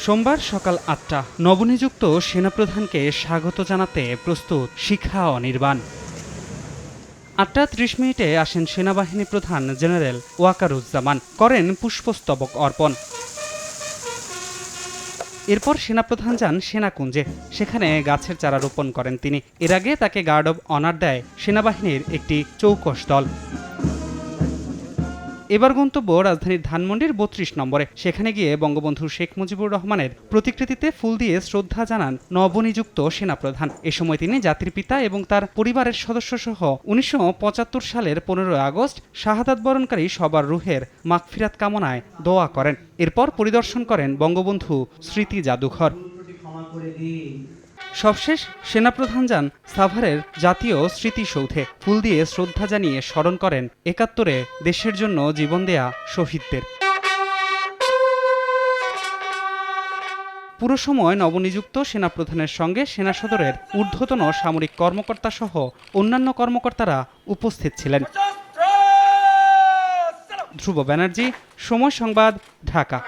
সোমবার সকাল ৮টা নবনিযুক্ত সেনাপ্রধানকে স্বাগত জানাতে প্রস্তুত শিখা অনির্বাণ। ৮টা ৩০ আসেন সেনাবাহিনী প্রধান জেনারেল ওয়াকারুজ্জামান, করেন পুষ্পস্তবক অর্পণ। এরপর সেনাপ্রধান যান সেনাকুঞ্জে, সেখানে গাছের চারা রোপণ করেন তিনি। এর আগে তাকে গার্ড অব অনার দেয় সেনাবাহিনীর একটি চৌকস দল। এবার গন্তব্য রাজধানীর ধানমন্ডির ৩২ নম্বরে। সেখানে গিয়ে বঙ্গবন্ধু শেখ মুজিবুর রহমানের প্রতিকৃতিতে ফুল দিয়ে শ্রদ্ধা জানান নবনিযুক্ত সেনাপ্রধান। এ সময় তিনি জাতির পিতা এবং তার পরিবারের সদস্যসহ ১৯৭৫ সালের ১৫ আগস্ট শাহাদাত বরণকারী সবার রুহের মাগফিরাত কামনায় দোয়া করেন। এরপর পরিদর্শন করেন বঙ্গবন্ধু স্মৃতি জাদুঘর। সবশেষ সেনাপ্রধান যান সাভারের জাতীয় স্মৃতিসৌধে, ফুল দিয়ে শ্রদ্ধা জানিয়ে স্মরণ করেন ৭১-এ দেশের জন্য জীবন দেয়া শহীদদের। পুরো সময় নবনিযুক্ত সেনাপ্রধানের সঙ্গে সেনা সদরের ঊর্ধ্বতন সামরিক কর্মকর্তা সহ অন্যান্য কর্মকর্তারা উপস্থিত ছিলেন। ধ্রুব ব্যানার্জি, সময় সংবাদ, ঢাকা।